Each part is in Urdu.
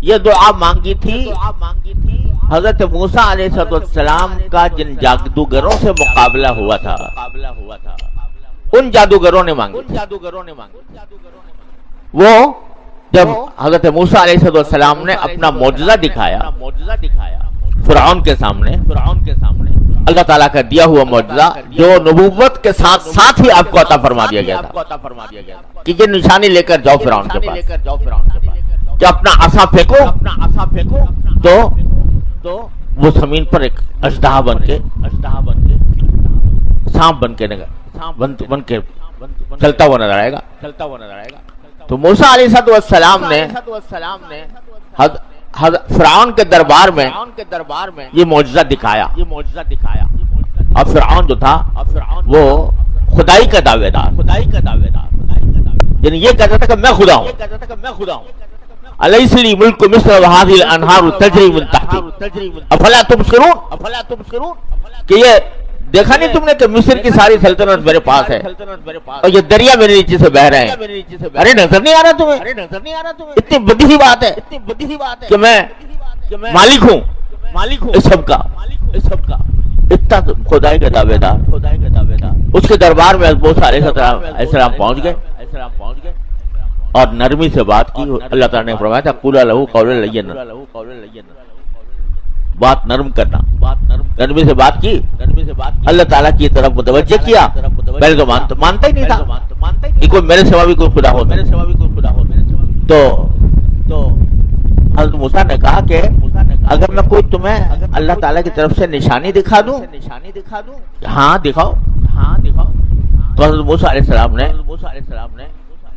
یہ دعا مانگی تھی حضرت موسیٰ علیہ السلام کا جن جادوگروں سے مقابلہ ہوا تھا ان جادوگروں نے مانگی. وہ جب حضرت موسیٰ علیہ السلام نے اپنا معجزہ دکھایا فرعون کے سامنے، اللہ تعالیٰ کا دیا ہوا معجزہ جو نبوت کے ساتھ ساتھ ہی آپ کو عطا فرما دیا گیا تھا کہ یہ نشانی لے کر جاؤ فرعون کے پاس کہ اپنا عصا پھینکو تو وہ زمین پر ایک اژدہا بن کے سانپ بن کے چلتا ہوا نظر آئے گا. تو موسیٰ علیہ السلام نے فرعون کے دربار میں یہ معجزہ دکھایا. اور فرعون جو تھا وہ خدائی کا دعوے دار، یعنی یہ کہتا تھا کہ میں خدا ہوں. الیس لی ملک مصر وہذہ الانہار تجری من تحتی افلا تبصرون، کہ یہ دیکھا نہیں تم نے کہ مصر کی ساری سلطنت میرے پاس ہے اور یہ دریا میرے نیچے سے بہ رہے ہیں. ارے نظر نہیں آ رہا تمہیں؟ اتنی بڑی ہی بات ہے کہ میں مالک ہوں اس سب کا. اتنا خدائی کا دعوے دار. اس کے دربار میں موسیٰ علیہ السلام پہنچ گئے اور نرمی سے بات کی. اللہ تعالیٰ نے فرمایا تھا قولا لہ قولا لینا، بات نرم کرنا. نرمی سے بات کی، اللہ تعالیٰ کی طرف متوجہ کیا. پہلے تو مانتا ہی نہیں تھا کہ کوئی میرے سوا بھی کوئی خدا ہوتا. تو حضرت موسیٰ نے کہا کہ اگر میں کوئی تمہیں اللہ تعالیٰ کی طرف سے نشانی دکھا دوں؟ ہاں دکھاؤ. تو حضرت موسیٰ علیہ السلام نے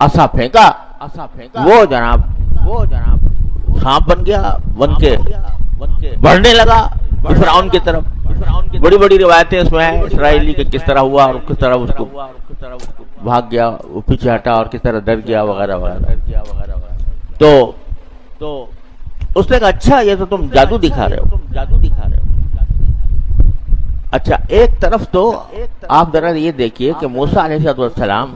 عصا پھینکا. وہ جناب سانپ بن گیا، بن کے بڑھنے لگا فرعون کی طرف. بڑی بڑی روایتیں اس میں ہیں اسرائیلی کہ کس طرح ہوا اور کس طرح اس کو بھاگ گیا، وہ پیچھے ہٹا اور کس طرح ڈر گیا وغیرہ وغیرہ. تو اس نے کہا اچھا یہ تو تم جادو دکھا رہے ہو. اچھا ایک طرف تو آپ ذرا یہ دیکھیے کہ موسیٰ علیہ السلام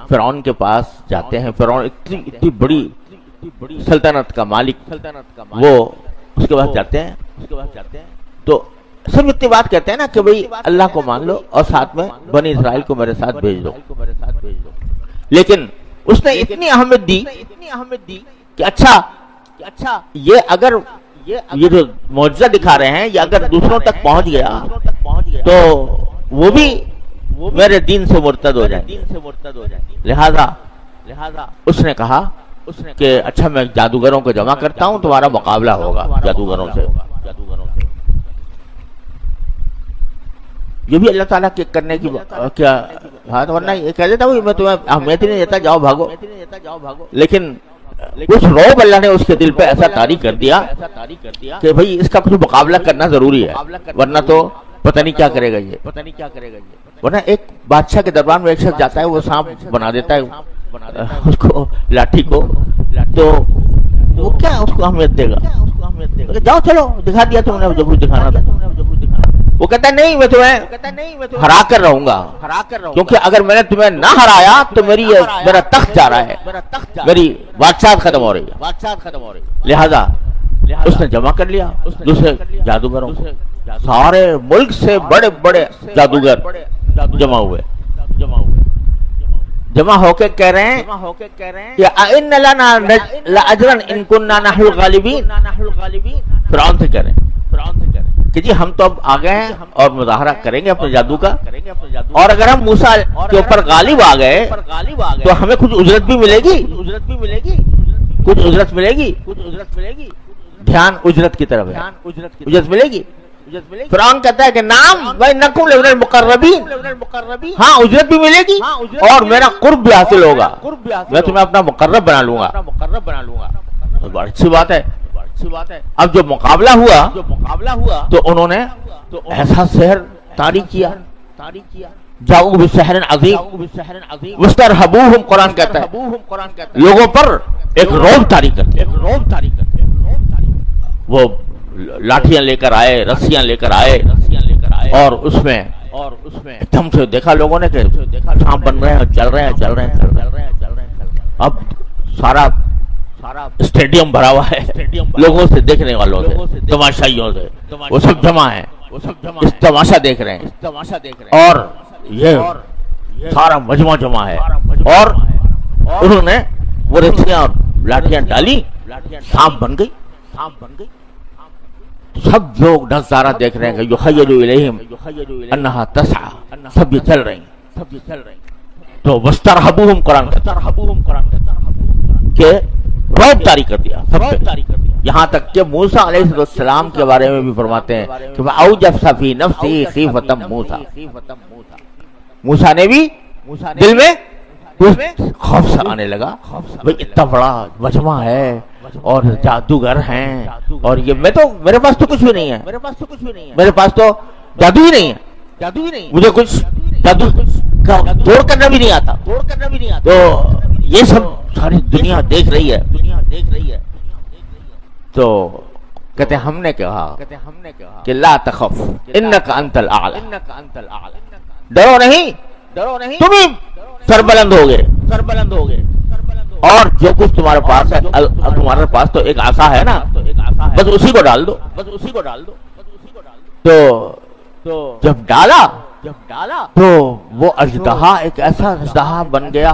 فرعون کے پاس جاتے ہیں. فرعون اتنی بڑی سلطنت کا مالک، وہ اس کے پاس جاتے ہیں تو سب اتنی بات کہتے ہیں نا کہ بھئی اللہ کو مان لو اور ساتھ میں بنی اسرائیل کو میرے ساتھ بھیج دو. لیکن اس نے اتنی اہمیت دی کہ اچھا یہ اگر یہ جو معجزہ دکھا رہے ہیں یہ اگر دوسروں تک پہنچ گیا تو وہ بھی میرے دین سے مرتد ہو جائیں. لہذا اس نے کہا کہ اچھا میں جادوگروں کو جمع کرتا ہوں، تمہارا مقابلہ ہوگا جادوگروں سے. یہ بھی اللہ تعالیٰ کے کرنے کی کیا بات، ورنہ یہ کہہ دیتا ہوں میں تمہیں اہمیت ہی نہیں دیتا، جاؤ بھاگو. لیکن کچھ روب اللہ نے اس کے دل پہ ایسا طاری کر دیا کہ بھئی اس کا کچھ مقابلہ کرنا ضروری ہے، ورنہ تو پتہ نہیں کیا کرے گا یہ. ورنہ ایک بادشاہ کے دربار میں ایک شخص جاتا ہے، وہ سانپ بنا دیتا ہے اس کو، لاٹھی کو، تو وہ کیا اس کو اہمیت دے گا؟ جاؤ چلو دکھا دیا تم نے جو کچھ دکھانا تھا. وہ کہتا ہے نہیں میں تمہیں ہرا کر رہوں گا، کیونکہ اگر میں نے تمہیں نہ ہرایا تو میرا تخت جا رہا ہے، میری بادشاہت ختم ہو رہی ہے. لہذا اس نے جمع کر لیا دوسرے جادوگروں کو. سارے ملک سے بڑے بڑے جادوگر جمع ہوئے. جمع ہو کے کہہ رہے ہیں کہ اَإِنَّ لَنَا لَأَجْرًا إِن كُنَّا نَحْنُ الْغَالِبِينَ. فرعون سے کہہ رہے ہیں کہ جی ہم تو اب آ گئے ہیں اور مظاہرہ کریں گے اپنے جادو کا، اور اگر ہم موسیٰ کے اوپر غالب آ گئے تو ہمیں کچھ اجرت بھی ملے گی. دھیان اجرت کی طرف ہے، اجرت ملے گی. فرعون کہتا ہے کہ نام بھائی نکم لمن المقربین، ہاں اجرت بھی ملے گی اور میرا قرب بھی حاصل ہوگا، میں تمہیں اپنا مقرب بنا لوں گا. بڑی اچھی بات ہے. اب جو مقابلہ ہوا تو انہوں نے ایسا سحر طاری کیا، جاؤ بسحر عظیم واسترہبوہم، قرآن کہتا ہے لوگوں پر ایک رعب طاری کرتے. وہ لاٹھیاں لے کر آئے، رسیاں لے کر آئے، اور اس میں ایک دم سے دیکھا لوگوں نے کہ سانپ بن رہے ہیں، چل رہے ہیں. اب سارا اسٹیڈیم بھرا ہوا ہے لوگوں سے، دیکھنے والوں سے، تماشائیوں سے، وہ سب جمع ہیں، اس تماشا دیکھ رہے ہیں، اور یہ سارا مجمع جمع ہے، اور انہوں نے وہ رسیاں اور لاٹیاں ڈالی، سانپ بن گئی۔ سب لوگ نظارہ دیکھ رہے ہیں کہ یخیل الیہم انہا تسعی، سب یہ چل رہی ہیں۔ تو وسترہبوہم قرآن کہ رعب طاری کر دیا سب پہ، یہاں تک کہ موسیٰ علیہ السلام کے بارے میں بھی فرماتے ہیں کہ فَأَوْجَسَ فِي نَفْسِهِ خِیفَةً موسیٰ، موسیٰ نے بھی دل میں خوف سا آنے لگا، بھئی اتنا بڑا مجمع ہے اور جادوگر ہیں، اور یہ میرے پاس تو کچھ بھی نہیں ہے، میرے پاس تو جادو ہی نہیں ہے، مجھے کچھ جادو کا توڑ کرنا بھی نہیں آتا، تو یہ سب ساری دنیا دیکھ رہی ہے۔ تو کہتے ہم نے کہا کہ لا تخف انک انت الاعلی، ڈرو نہیں، تم ہی سربلند ہوگے، اور جو کچھ تمہارے پاس ہے، تمہارے پاس تو ایک عصا ہے نا، بس اسی کو ڈال دو۔ تو جب ڈالا تو وہ اژدہا ایک ایسا اژدہا بن گیا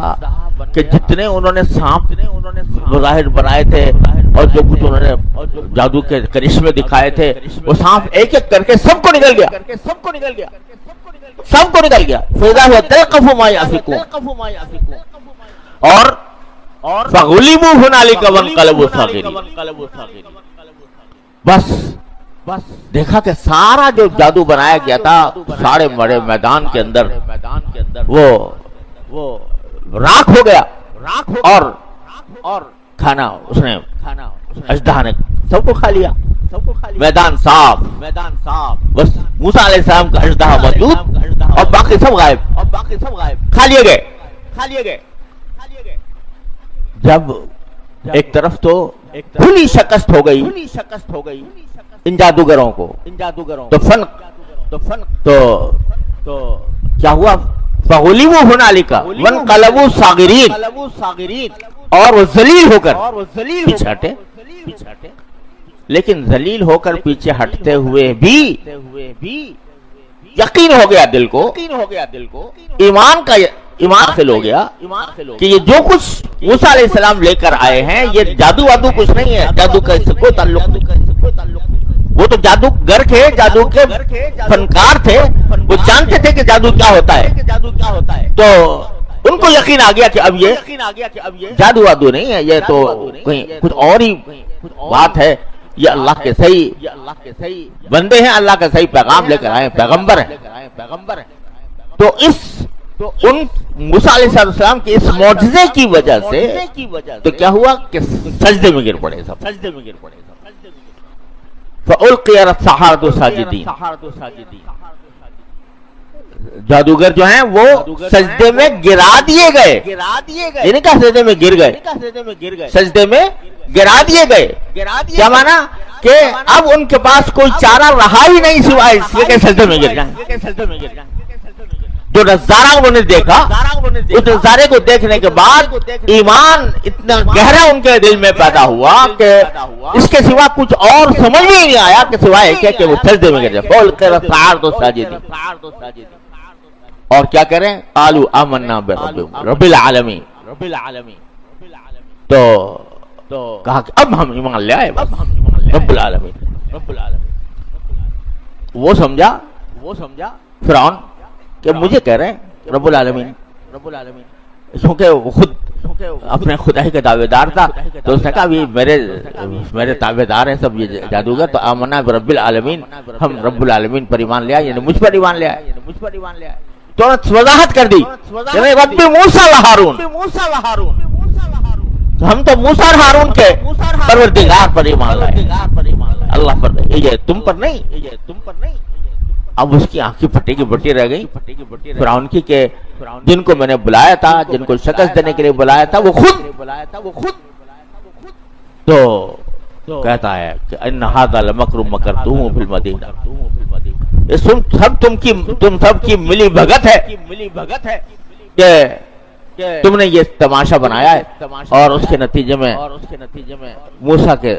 کہ جتنے انہوں نے سانپ مظاہر بنائے تھے اور جو کچھ انہوں نے جادو کے کرشمے دکھائے تھے، وہ سانپ ایک ایک کر کے سب کو نکل گیا، فَإِذَا هُوَ تَلْقَفُ مَا يَأْفِكُونَ، اور فَغُلِبُوا هُنَالِكَ وَانقَلَبُوا صَاغِرِينَ۔ بس دیکھا کہ سارا جو جادو بنایا گیا تھا ساڑے مڑے میدان کے اندر وہ راکھ ہو گیا، اور کھانا اس نے اژدہا نے سب کو کھا لیا، میدان صاف، بس موسیٰ علیہ السلام کا اژدہا موجود اور باقی سب غائب، کھا لیے گئے۔ جب ایک طرف تو کھلی شکست ہو گئی ان جادوگروں کو، تو کیا ہوا؟ فَغُلِبُوا هُنَالِكَ وَانقَلَبُوا صَاغِرِينَ، اور وہ ذلیل ہو کر پیچھے ہٹے۔ لیکن ذلیل ہو کر پیچھے ہٹتے ہوئے بھی یقین ہو گیا دل کو، ایمان حاصل ہو گیا کہ یہ جو کچھ موسیٰ علیہ السلام لے کر آئے ہیں یہ جادو وادو کچھ نہیں ہے، جادو کا اس سے کوئی تعلق نہیں، وہ تو جادوگر تھے، جادو کے فنکار تھے، وہ جانتے تھے کہ جادو کیا ہوتا ہے، تو ان کو یقین آ گیا کہ اب یہ جادو وادو نہیں ہے، یہ تو کچھ اور ہی بات ہے، یہ اللہ کے صحیح بندے ہیں، اللہ کا صحیح پیغام لے کر آئے، پیغمبر ہیں۔ تو ان موسیٰ علیہ السلام کے اس معجزے کی وجہ سے تو کیا ہوا کہ سجدے میں گر پڑے سب، فَأُلْقِيَ السَّحَرَةُ سَاجِدِينَ، جادوگر جو ہیں وہ سجدے میں گرا دیے گئے، یعنی کہ سجدے میں گر گئے، سجدے میں گرا دیے گئے۔ کیا مانا کہ اب ان کے پاس کوئی چارہ رہا ہی نہیں سوائے اس لیے کہ سجدے میں گر جائیں۔ جو نظارہ انہوں نے دیکھا، اس نظارے کو دیکھنے کے بعد ایمان اتنا گہرا ان کے دل میں پیدا ہوا کہ اس کے سوا کچھ اور سمجھ میں ہی نہیں آیا کہ سوائے کہ وہ سجدے میں گر جائے۔ فَأُلْقِيَ السَّحَرَةُ سَاجِدِينَ، اور کیا کریں؟ قَالُوا آمَنَّا بِرَبِّ الْعَالَمِينَ، تو کہا کہ اب ہم ایمان لے آئے، رب العالمین۔ وہ سمجھا فرعون کہ مجھے کہہ رہے ہیں رب العالمین، کیونکہ وہ خود اپنے خدائی کا دعوے دار تھا، تو اس نے کہا بھی میرے دعوے دار ہیں سب یہ جادوگر، تو آمنا برب العالمین، ہم رب العالمین پر ایمان لے آئے، یعنی مجھ پر ایمان لے آئے۔ تو وضاحت کر دی یعنی رب موسیٰ و ہارون، ہم تو موسیٰ اور ہارون کے پروردگار پر ایمان لائے، اللہ پر نہیں، یہ تم پر نہیں۔ اب اس کی آنکھیں پھٹی کی بٹی رہ گئی فرعون کی کہ جن کو میں نے بلایا تھا، جن کو شکست دینے کے لیے بلایا تھا، وہ خود تو کہتا ہے کہ ان ھذا لمکر مکرتموہ فی المدینہ، یہ تم سب کی ملی بھگت ہے کہ تم نے یہ تماشا بنایا ہے، اور اس کے نتیجے میں موسیٰ کے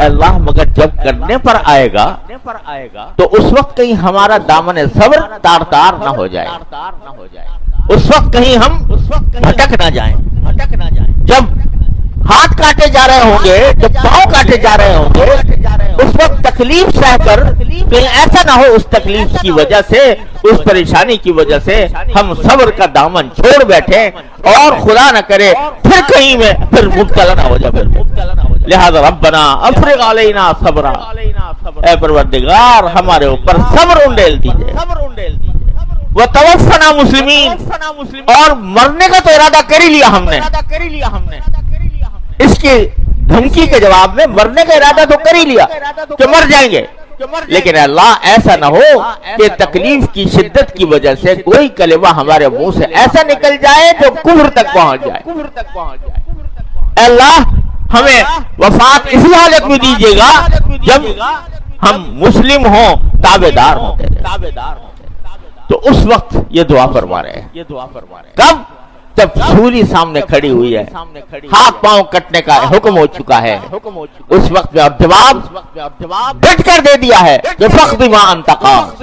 اللہ مگر جب کرنے پر آئے گا تو اس وقت کہیں ہمارا دامن صبر تار تار نہ ہو جائے، اس وقت کہیں ہم بھٹک نہ جائیں، جب ہاتھ کاٹے جا رہے ہوں گے، جب پاؤں کاٹے جا رہے ہوں گے، اس وقت تکلیف سہ کر کہیں ایسا نہ ہو اس تکلیف کی وجہ سے، اس پریشانی کی وجہ سے ہم صبر کا دامن چھوڑ بیٹھے اور خدا نہ کرے پھر کہیں میں پھر مبتلا نہ ہو جائے۔ لہذا ربنا افرغ علینا صبرا، اے پروردگار ہمارے اوپر صبر انڈیل دیجئے، وتوفنا مسلمین، اور مرنے کا تو ارادہ کر ہی لیا ہم نے، اس کی دھمکی کے جواب میں مرنے کا ارادہ تو کر ہی لیا کہ مر جائیں گے، لیکن اللہ ایسا نہ ہو کہ تکلیف کی شدت کی وجہ سے کوئی کلمہ ہمارے منہ سے ایسا نکل جائے جو کفر تک پہنچ جائے۔ اے اللہ ہمیں وفات اسی حالت میں دیجیے گا جب ہم مسلم ہوں، تابعدار ہوں، تو اس وقت یہ دعا فرما رہے ہیں۔ کب؟ جب سولی سامنے کھڑی ہوئی ہے، ہاتھ پاؤں کٹنے کا حکم ہو چکا ہے، اس وقت میں جواب ڈٹ کر دے دیا ہے کہ فقد ما انت قاض،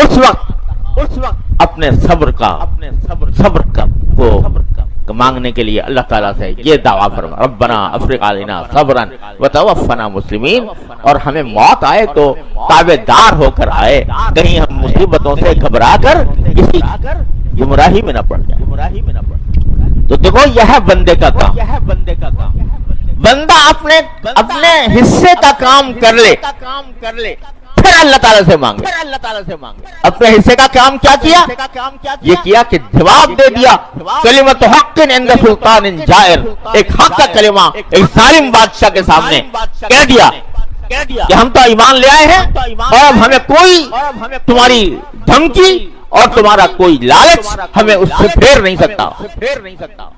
اس وقت اپنے صبر کا کو مانگنے کے لیے اللہ تعالیٰ سے یہ دعویٰ فرما، ربنا افرغ علینا صبرا وتوفنا مسلمین، اور ہمیں موت آئے تو تابعدار ہو کر آئے، کہیں ہم مصیبتوں سے گھبرا کر کسی گمراہی میں نہ پڑ جائے۔ تو دیکھو یہ ہے بندے کا کام، بندہ اپنے حصے کا کام کر لے، پھر اللہ تعالیٰ سے مانگے۔ اپنے حصے کا کام کیا کیا؟ یہ کیا کہ جواب دے دیا، کلمۃ حق عند سلطان جائر، ایک حق کا کلمہ ایک ظالم بادشاہ کے سامنے کہہ دیا کہ ہم تو ایمان لے آئے ہیں اور اب ہمیں کوئی تمہاری دھمکی اور تمہارا کوئی لالچ ہمیں اس سے پھیر نہیں سکتا۔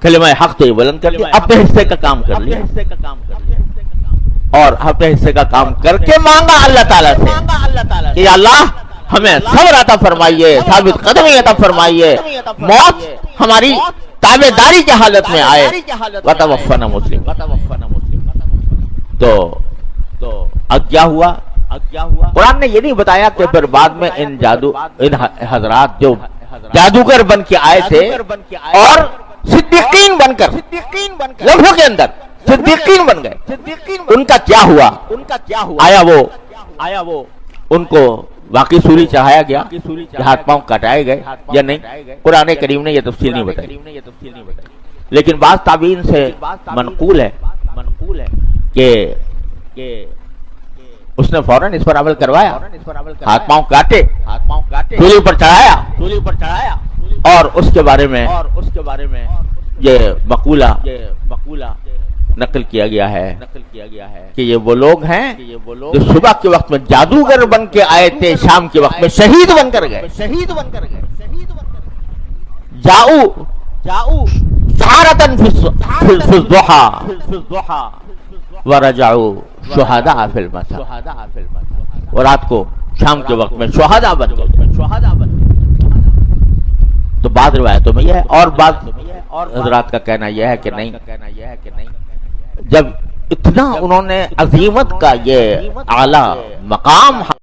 کلمہ حق تو یہ بلند کر دیا، اپنے حصے کا کام کر لیا، اور اپنے حصے کا کام کر کے مانگا اللہ تعالیٰ سے کہ اللہ ہمیں صبر عطا فرمائیے، ثابت قدمی عطا فرمائیے، موت ہماری تابعداری کی حالت میں آئے، وتوفنا مسلم۔ تو اب کیا ہوا؟ قرآن نے یہ نہیں بتایا کہ پھر بعد میں ان حضرات جو جادوگر بن کے آئے تھے اور صدیقین بن کر لمحوں کے اندر صدیقین بن گئے، ان کا کیا ہوا؟ آیا وہ ان کو واقعی سولی چڑھایا گیا، ہاتھ پاؤں کٹائے گئے یا نہیں؟ قرآن کریم نے یہ تفصیل نہیں بتائی، لیکن بعض تابعین سے منقول ہے کہ اس نے فوراً اس پر عمل کروایا، ہاتھ پاؤں کاٹے، سولی پر چڑھایا، اور اس کے بارے میں یہ مقولہ نقل کیا گیا ہے کہ یہ وہ لوگ ہیں جو صبح کے وقت میں جادوگر بن کے آئے تھے، شام کے وقت میں شہید بن کر گئے۔ جاؤ سحارتن فی الضحى ورجعوا شہداء فی المساء، اور رات کو شام کے وقت میں شہداء بن گئے۔ تو بعض روایتوں میں یہ ہے، اور بعض حضرات کا کہنا یہ ہے کہ نہیں، جب اتنا انہوں نے عظیمت کا یہ اعلیٰ مقام